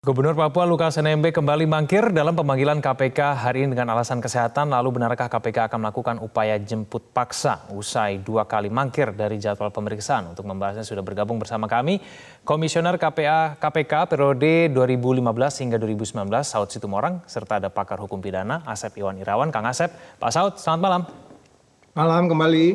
Gubernur Papua Lukas NMB kembali mangkir dalam pemanggilan KPK hari ini dengan alasan kesehatan. Lalu benarkah KPK akan melakukan upaya jemput paksa usai 2 kali mangkir dari jadwal pemeriksaan? Untuk membahasnya sudah bergabung bersama kami Komisioner KPK periode 2015 hingga 2019 Saud Situmorang, serta ada pakar hukum pidana Asep Iwan Irawan. Kang Asep, Pak Saud, selamat malam. Malam kembali.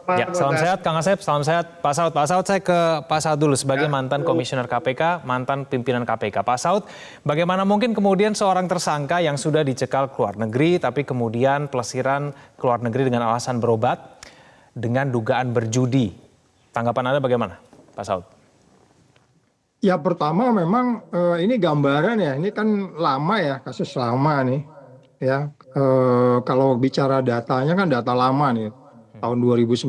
Ya, salam sehat Kang Asep, salam sehat Pak Saud. Pak Saud, saya ke Pak Saud dulu sebagai mantan komisioner KPK, mantan pimpinan KPK. Pak Saud, bagaimana mungkin kemudian seorang tersangka yang sudah dicekal ke luar negeri, tapi kemudian pelesiran ke luar negeri dengan alasan berobat, dengan dugaan berjudi. Tanggapan Anda bagaimana, Pak Saud? Ya pertama memang ini gambaran ya, ini kan lama ya, kasus lama nih. Ya, kalau bicara datanya kan data lama nih. Tahun 2019.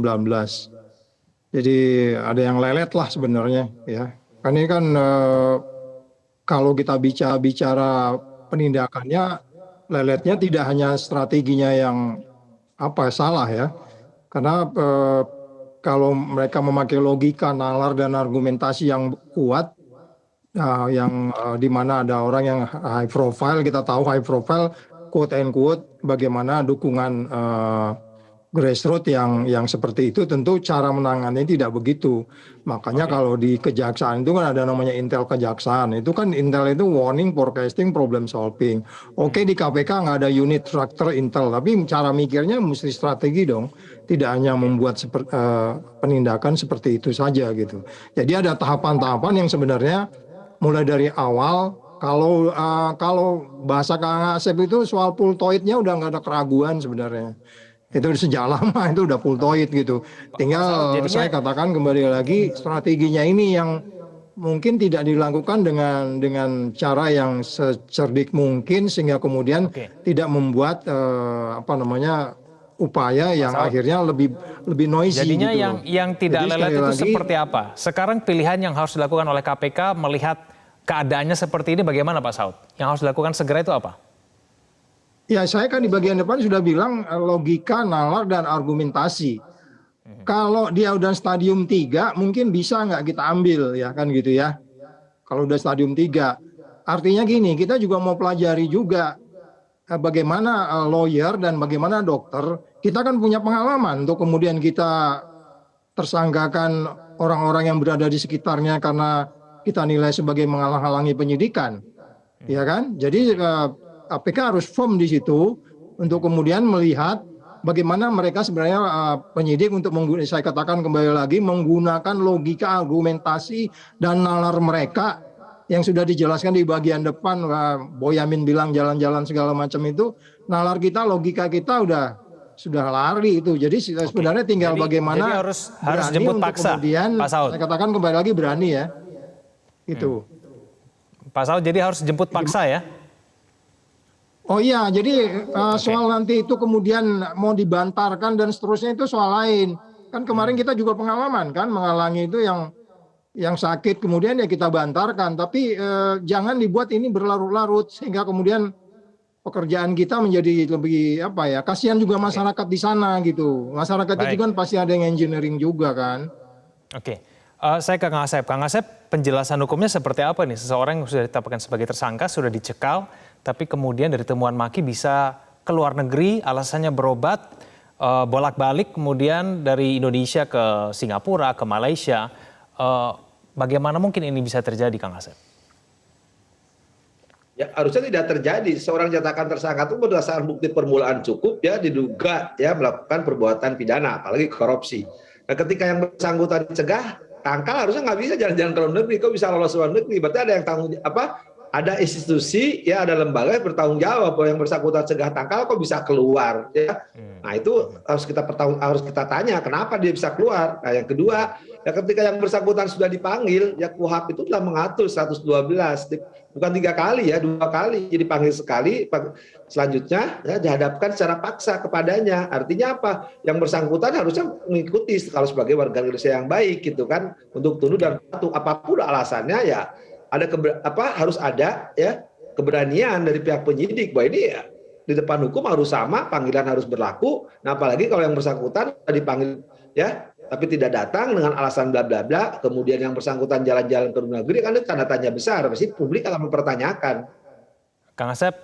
Jadi ada yang lelet lah sebenarnya ya. Kan ini kan kalau kita bicara penindakannya, leletnya tidak hanya strateginya yang salah ya. Karena kalau mereka memakai logika, nalar dan argumentasi yang kuat, yang di mana ada orang yang high profile, kita tahu high profile quote and quote, bagaimana dukungan grassroots yang seperti itu, tentu cara menangannya tidak begitu. Makanya kalau di kejaksaan itu kan ada namanya intel kejaksaan. Itu kan intel itu warning, forecasting, problem solving. Oke, di KPK nggak ada unit structure intel, tapi cara mikirnya mesti strategi dong. Tidak hanya membuat penindakan seperti itu saja gitu. Jadi ada tahapan-tahapan yang sebenarnya mulai dari awal. Kalau bahasa Kang Asep itu soal pultoidnya udah nggak ada keraguan sebenarnya. Itu sejak lama itu udah pultoid gitu. Tinggal saya katakan kembali lagi, strateginya ini yang mungkin tidak dilakukan dengan cara yang secerdik mungkin, sehingga kemudian tidak membuat upaya yang akhirnya lebih noisy. Jadinya gitu. yang tidak lelet itu seperti apa? Sekarang pilihan yang harus dilakukan oleh KPK melihat keadaannya seperti ini bagaimana, Pak Saud? Yang harus dilakukan segera itu apa? Ya, saya kan di bagian depan sudah bilang logika, nalar, dan argumentasi. Kalau dia udah stadium 3, mungkin bisa nggak kita ambil, ya kan gitu ya. Kalau udah stadium 3. Artinya gini, kita juga mau pelajari juga bagaimana lawyer dan bagaimana dokter. Kita kan punya pengalaman untuk kemudian kita tersangkakan orang-orang yang berada di sekitarnya karena kita nilai sebagai menghalang-halangi penyidikan. Ya kan? Jadi KPK harus firm di situ untuk kemudian melihat bagaimana mereka sebenarnya penyidik untuk menggunakan, saya katakan kembali lagi, menggunakan logika, argumentasi, dan nalar mereka yang sudah dijelaskan di bagian depan. Boyamin bilang jalan-jalan segala macam itu, nalar kita, logika kita sudah lari itu. Jadi sebenarnya tinggal bagaimana jadi harus jemput paksa, kemudian, Pak Saud. saya katakan kembali lagi berani ya. Itu. Pak Saud, jadi harus jemput paksa ya? Oh iya, jadi soal nanti itu kemudian mau dibantarkan dan seterusnya itu soal lain. Kan kemarin kita juga pengalaman kan menghalangi itu yang sakit, kemudian ya kita bantarkan. Tapi jangan dibuat ini berlarut-larut sehingga kemudian pekerjaan kita menjadi lebih kasihan juga masyarakat di sana gitu. Masyarakat itu kan pasti ada yang engineering juga kan. Oke. Saya ke Kang Asep. Kang Asep, penjelasan hukumnya seperti apa nih? Seseorang yang sudah ditetapkan sebagai tersangka, sudah dicekal, tapi kemudian dari temuan maki bisa ke luar negeri, alasannya berobat, bolak-balik, kemudian dari Indonesia ke Singapura, ke Malaysia. Bagaimana mungkin ini bisa terjadi, Kang Asep? Ya, harusnya tidak terjadi. Seorang nyatakan tersangka itu berdasarkan bukti permulaan cukup, ya diduga ya melakukan perbuatan pidana, apalagi korupsi. Nah, ketika yang bersangkutan dicegah, tangkal harusnya nggak bisa jalan-jalan ke luar negeri. Kok bisa lolos luar negeri? Berarti ada yang ada institusi, ya ada lembaga yang bertanggung jawab bahwa yang bersangkutan cegah tangkal kok bisa keluar. Ya. Nah itu harus kita tanya kenapa dia bisa keluar. Nah yang kedua, ya ketika yang bersangkutan sudah dipanggil, ya KUHP itu telah mengatur 112, bukan 3 kali ya, 2 kali. Jadi panggil sekali, selanjutnya ya dihadapkan secara paksa kepadanya. Artinya apa? Yang bersangkutan harusnya mengikuti kalau sebagai warga Indonesia yang baik gitu kan, untuk tunduk dan patuh. Apapun alasannya ya ada harus ada ya keberanian dari pihak penyidik bahwa ini ya di depan hukum harus sama, panggilan harus berlaku. Nah apalagi kalau yang bersangkutan dipanggil ya tapi tidak datang dengan alasan bla bla bla, kemudian yang bersangkutan jalan-jalan ke luar negeri, kan itu tanda tanya besar, pasti publik akan mempertanyakan. Kang Asep,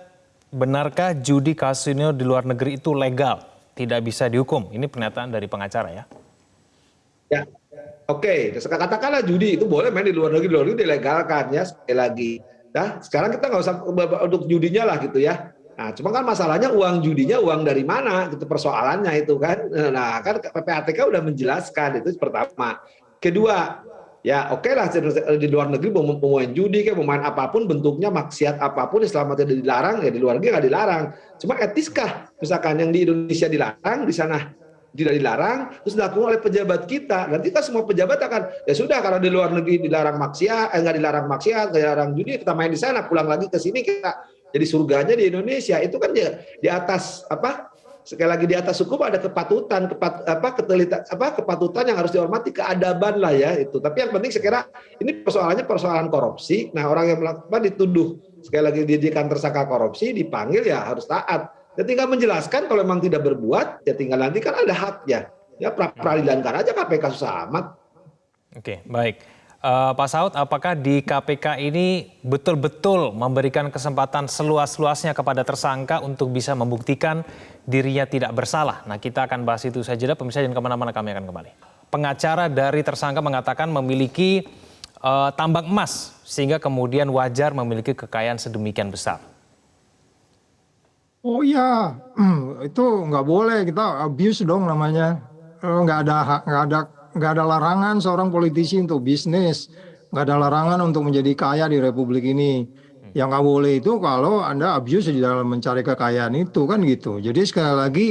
benarkah judi kasino di luar negeri itu legal, tidak bisa dihukum? Ini pernyataan dari pengacara ya. Ya, oke. Katakanlah judi itu boleh main di luar negeri dilegalkan ya, sekali lagi. Nah, sekarang kita nggak usah untuk judinya lah gitu ya. Nah, cuma kan masalahnya uang judinya uang dari mana, gitu persoalannya itu kan. Nah, kan PPATK udah menjelaskan itu pertama. Kedua, ya oke lah di luar negeri mau main judi kayak mau main apapun bentuknya maksiat apapun selama tidak dilarang ya di luar negeri nggak dilarang. Cuma etiskah misalkan yang di Indonesia dilarang di sana tidak dilarang, terus dilakukan oleh pejabat kita. Nanti kan semua pejabat akan, ya sudah kalau di luar negeri dilarang maksiat, nggak dilarang maksiat, nggak dilarang judi, kita main di sana, pulang lagi ke sini kita jadi surganya di Indonesia. Itu kan ya di atas apa? Sekali lagi di atas hukum ada kepatutan, kepatutan yang harus dihormati, keadaban lah ya itu. Tapi yang penting saya kira ini persoalannya persoalan korupsi. Nah orang yang melakukan dituduh sekali lagi dijadikan tersangka korupsi, dipanggil ya harus taat. Ya tinggal menjelaskan kalau memang tidak berbuat, ya tinggal nanti kan ada haknya. Ya peradilankan aja KPK susah amat. Oke, baik. Pak Saud, apakah di KPK ini betul-betul memberikan kesempatan seluas-luasnya kepada tersangka untuk bisa membuktikan dirinya tidak bersalah? Nah, kita akan bahas itu saja. Pemirsa jangan kemana-mana, kami akan kembali. Pengacara dari tersangka mengatakan memiliki tambang emas, sehingga kemudian wajar memiliki kekayaan sedemikian besar. Oh iya, itu nggak boleh, kita abuse dong namanya. Nggak ada larangan seorang politisi untuk bisnis, nggak ada larangan untuk menjadi kaya di Republik ini. Yang nggak boleh itu kalau Anda abuse di dalam mencari kekayaan itu kan gitu. Jadi sekali lagi,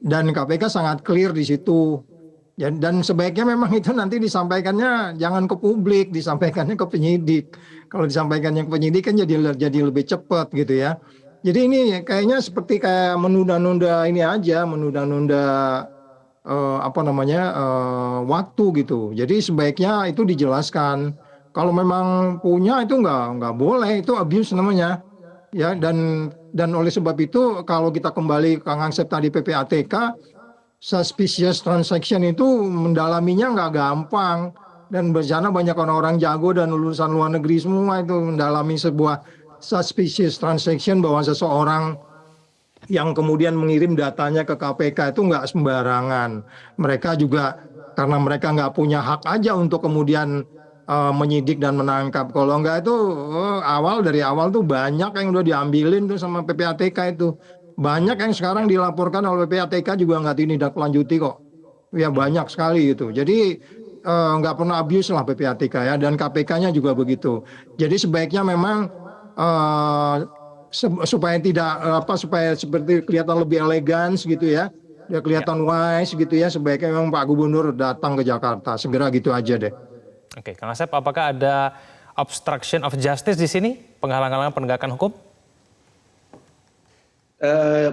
dan KPK sangat clear di situ. Dan sebaiknya memang itu nanti disampaikannya jangan ke publik, disampaikannya ke penyidik. Kalau disampaikannya ke penyidik kan jadi lebih cepat gitu ya. Jadi ini kayaknya seperti kayak menunda-nunda ini aja, menunda-nunda waktu gitu. Jadi sebaiknya itu dijelaskan. Kalau memang punya itu nggak boleh, itu abuse namanya. Ya dan oleh sebab itu kalau kita kembali Kang Asep tadi PPATK, suspicious transaction itu mendalaminya nggak gampang. Dan di sana banyak orang-orang jago dan lulusan luar negeri semua itu mendalami sebuah suspicious transaction bahwa seseorang yang kemudian mengirim datanya ke KPK itu nggak sembarangan. Mereka juga karena mereka nggak punya hak aja untuk kemudian menyidik dan menangkap. Kalau nggak itu dari awal tuh banyak yang udah diambilin tuh sama PPATK itu. Banyak yang sekarang dilaporkan oleh PPATK juga nggak tindak lanjuti kok. Ya banyak sekali itu. Jadi nggak pernah abuse lah PPATK ya, dan KPK-nya juga begitu. Jadi sebaiknya memang supaya supaya seperti kelihatan lebih elegan gitu ya, dia kelihatan wise gitu ya, sebaiknya memang Pak Gubernur datang ke Jakarta segera gitu aja deh. Oke, Kang Asep, apakah ada obstruction of justice di sini, penghalang-halangan penegakan hukum?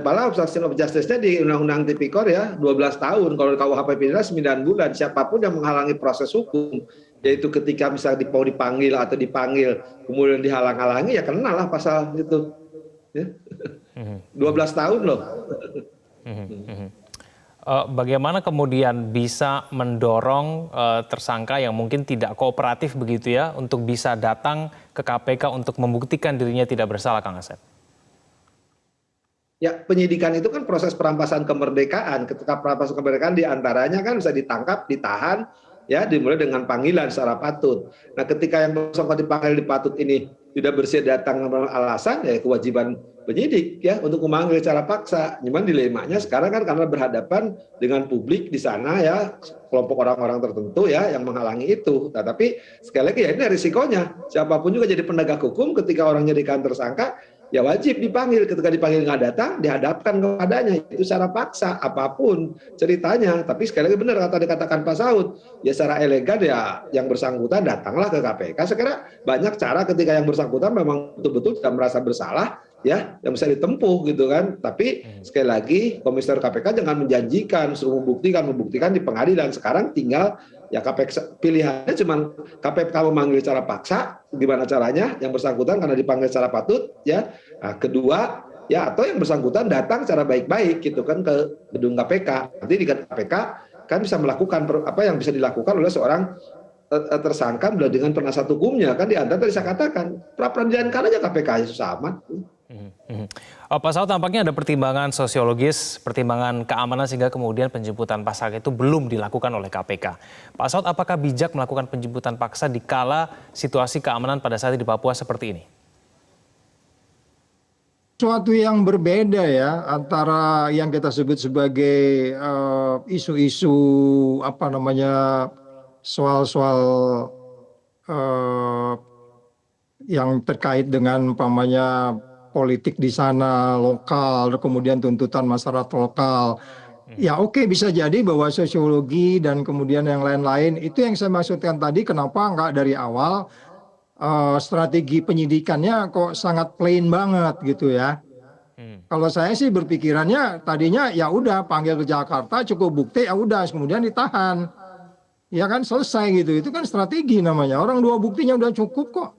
Malah obstruction of justice-nya di Undang-Undang Tipikor ya 12 tahun, kalau di KUHP pidana 9 bulan. Siapapun yang menghalangi proses hukum, yaitu ketika misalnya mau dipanggil atau dipanggil kemudian dihalang-halangi, ya kenalah pasal itu. Ya. 12 tahun loh. Bagaimana kemudian bisa mendorong tersangka yang mungkin tidak kooperatif begitu ya untuk bisa datang ke KPK untuk membuktikan dirinya tidak bersalah, Kang Asep? Ya, penyidikan itu kan proses perampasan kemerdekaan. Ketika perampasan kemerdekaan diantaranya kan bisa ditangkap, ditahan, ya dimulai dengan panggilan secara patut. Nah, ketika yang bersangkutan dipanggil dipatut ini tidak bersedia datang dengan alasan, ya kewajiban penyidik ya untuk memanggil secara paksa. Cuman dilemanya sekarang kan karena berhadapan dengan publik di sana ya, kelompok orang-orang tertentu ya yang menghalangi itu. Nah, tapi sekali lagi ya ini risikonya. Siapapun juga jadi penegak hukum ketika orang jadikan tersangka, ya wajib dipanggil. Ketika dipanggil nggak datang, dihadapkan kepadanya itu secara paksa apapun ceritanya. Tapi sekali lagi benar kata dikatakan Pak Saud, ya secara elegan ya yang bersangkutan datanglah ke KPK. Saya kira banyak cara ketika yang bersangkutan memang betul-betul tidak merasa bersalah ya yang bisa ditempuh gitu kan. Tapi sekali lagi Komisioner KPK jangan menjanjikan suruh membuktikan di pengadilan. Sekarang tinggal ya KPK pilihannya cuma KPK memanggil secara paksa, gimana caranya yang bersangkutan karena dipanggil secara patut ya. Nah, kedua ya atau yang bersangkutan datang secara baik-baik gitu kan ke gedung KPK. Nanti di KPK kan bisa melakukan apa yang bisa dilakukan oleh seorang tersangka dengan penasihat hukumnya, kan di antara tadi saya katakan pra peradilan kan aja KPK susah amat. Pak Saud, tampaknya ada pertimbangan sosiologis, pertimbangan keamanan sehingga kemudian penjemputan paksa itu belum dilakukan oleh KPK. Pak Saud, apakah bijak melakukan penjemputan paksa di kala situasi keamanan pada saat di Papua seperti ini? Suatu yang berbeda ya antara yang kita sebut sebagai isu-isu apa namanya soal-soal yang terkait dengan umpamanya politik di sana lokal, kemudian tuntutan masyarakat lokal. Ya oke, bisa jadi bahwa sosiologi dan kemudian yang lain-lain itu yang saya maksudkan tadi, kenapa nggak dari awal strategi penyidikannya kok sangat plain banget gitu ya. Kalau saya sih berpikirannya tadinya ya udah panggil ke Jakarta, cukup bukti ya udah, kemudian ditahan. Ya kan selesai gitu. Itu kan strategi namanya. Orang dua buktinya udah cukup kok.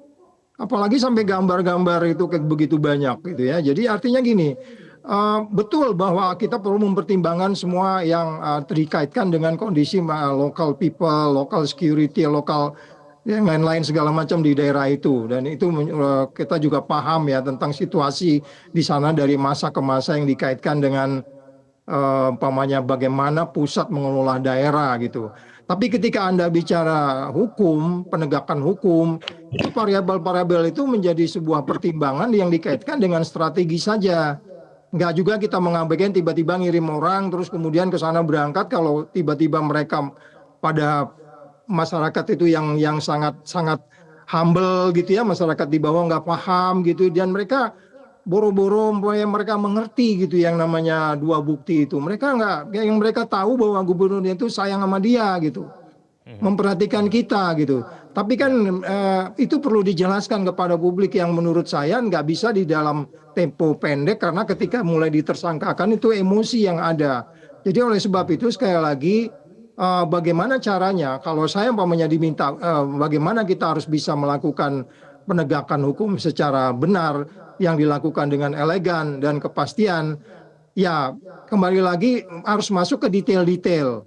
Apalagi sampai gambar-gambar itu kayak begitu banyak gitu ya. Jadi artinya gini, betul bahwa kita perlu mempertimbangkan semua yang dikaitkan dengan kondisi local people, local security, lokal yang lain-lain segala macam di daerah itu. Dan itu kita juga paham ya tentang situasi di sana dari masa ke masa yang dikaitkan dengan umpamanya bagaimana pusat mengelola daerah gitu. Tapi ketika Anda bicara hukum, penegakan hukum, itu variabel-variabel itu menjadi sebuah pertimbangan yang dikaitkan dengan strategi saja. Enggak juga kita mengabaikan tiba-tiba ngirim orang terus kemudian ke sana berangkat kalau tiba-tiba mereka pada masyarakat itu yang sangat sangat humble gitu ya, masyarakat di bawah nggak paham gitu, dan mereka boro-boro mereka mengerti gitu yang namanya dua bukti itu. Mereka nggak, yang mereka tahu bahwa gubernurnya itu sayang sama dia gitu, memperhatikan kita gitu. Tapi kan itu perlu dijelaskan kepada publik yang menurut saya nggak bisa di dalam tempo pendek, karena ketika mulai ditersangkakan itu emosi yang ada. Jadi oleh sebab itu sekali lagi bagaimana caranya kalau saya umpamanya diminta bagaimana kita harus bisa melakukan penegakan hukum secara benar yang dilakukan dengan elegan dan kepastian, ya kembali lagi harus masuk ke detail-detail.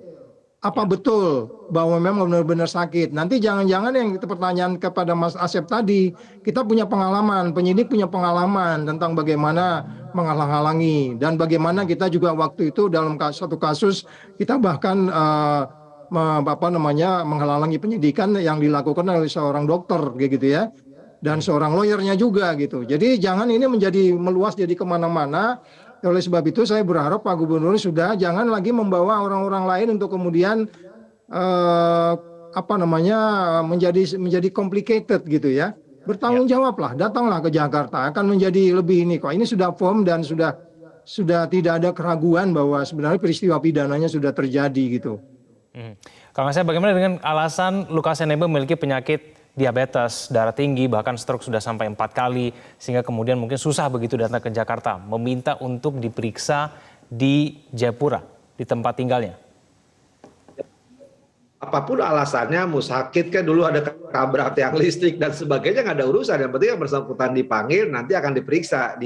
Apa betul bahwa memang benar-benar sakit? Nanti jangan-jangan yang pertanyaan kepada Mas Asep tadi, kita punya pengalaman, penyidik punya pengalaman tentang bagaimana menghalang-halangi, dan bagaimana kita juga waktu itu dalam satu kasus kita bahkan menghalangi penyidikan yang dilakukan oleh seorang dokter gitu ya, dan seorang lawyernya juga gitu. Jadi jangan ini menjadi meluas jadi kemana-mana. Oleh sebab itu saya berharap Pak Gubernur sudah jangan lagi membawa orang-orang lain untuk kemudian menjadi complicated gitu ya. Bertanggung jawablah, datanglah ke Jakarta, akan menjadi lebih ini kok. Ini sudah firm dan sudah tidak ada keraguan bahwa sebenarnya peristiwa pidananya sudah terjadi gitu. Kang Asep, bagaimana dengan alasan Lukas NMB memiliki penyakit diabetes, darah tinggi, bahkan stroke sudah sampai 4 kali, sehingga kemudian mungkin susah begitu datang ke Jakarta, meminta untuk diperiksa di Jayapura, di tempat tinggalnya? Apapun alasannya, mau sakit kan dulu ada ketabrak tiang listrik dan sebagainya, nggak ada urusan. Yang penting yang bersangkutan dipanggil, nanti akan diperiksa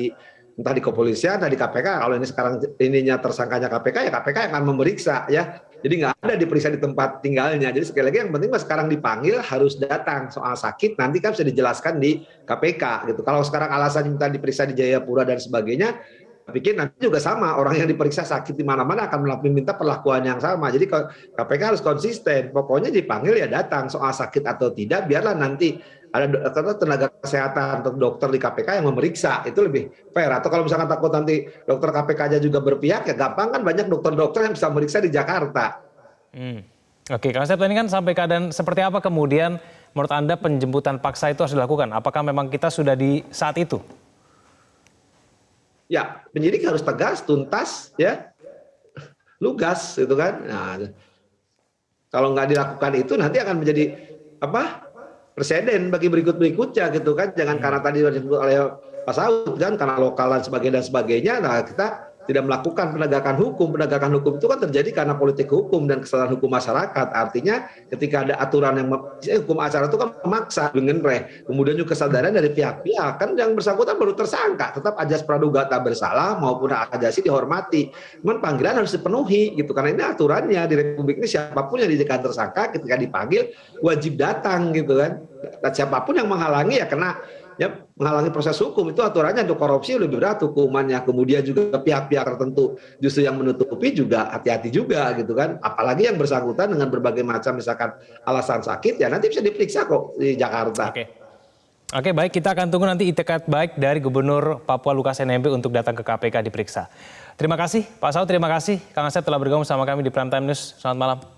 entah di kepolisian, entah di KPK. Kalau ini sekarang ininya tersangkanya KPK, ya KPK akan memeriksa ya. Jadi nggak ada diperiksa di tempat tinggalnya. Jadi sekali lagi yang penting sekarang dipanggil harus datang. Soal sakit nanti kan bisa dijelaskan di KPK gitu. Kalau sekarang alasan minta diperiksa di Jayapura dan sebagainya, pikir nanti juga sama, orang yang diperiksa sakit di mana-mana akan minta perlakuan yang sama. Jadi KPK harus konsisten. Pokoknya dipanggil ya datang. Soal sakit atau tidak, biarlah nanti ada tenaga kesehatan atau dokter di KPK yang memeriksa, itu lebih fair. Atau kalau misalkan takut nanti dokter KPK-nya juga berpihak, ya gampang kan, banyak dokter-dokter yang bisa meriksa di Jakarta. Oke, Kang Asep, ini kan sampai keadaan seperti apa kemudian menurut Anda penjemputan paksa itu harus dilakukan? Apakah memang kita sudah di saat itu? Ya, penyidik harus tegas, tuntas, ya, lugas, gitu kan. Nah, kalau nggak dilakukan itu nanti akan menjadi presiden bagi berikut-berikutnya gitu kan. Jangan karena tadi disebut oleh Pak Saud kan, karena lokal dan sebagainya. Nah, kita tidak melakukan penegakan hukum. Penegakan hukum itu kan terjadi karena politik hukum dan kesalahan hukum masyarakat. Artinya ketika ada aturan yang hukum acara itu kan memaksa dengan kemudian juga kesadaran dari pihak-pihak, kan yang bersangkutan baru tersangka, tetap ajas praduga tak bersalah maupun ajasi dihormati. Cuman panggilan harus dipenuhi gitu, karena ini aturannya di Republik ini siapapun yang dijadikan tersangka ketika dipanggil wajib datang gitu kan. Dan siapapun yang menghalangi ya kena, ya menghalangi proses hukum. Itu aturannya. Untuk korupsi lebih berat hukumannya. Kemudian juga pihak-pihak tertentu justru yang menutupi juga hati-hati juga gitu kan. Apalagi yang bersangkutan dengan berbagai macam misalkan alasan sakit, ya nanti bisa diperiksa kok di Jakarta. Oke, baik, kita akan tunggu nanti itikat baik dari Gubernur Papua Lukas NMB untuk datang ke KPK diperiksa. Terima kasih Pak Saud, terima kasih Kang Asep telah bergabung sama kami di Prime Time News. Selamat malam.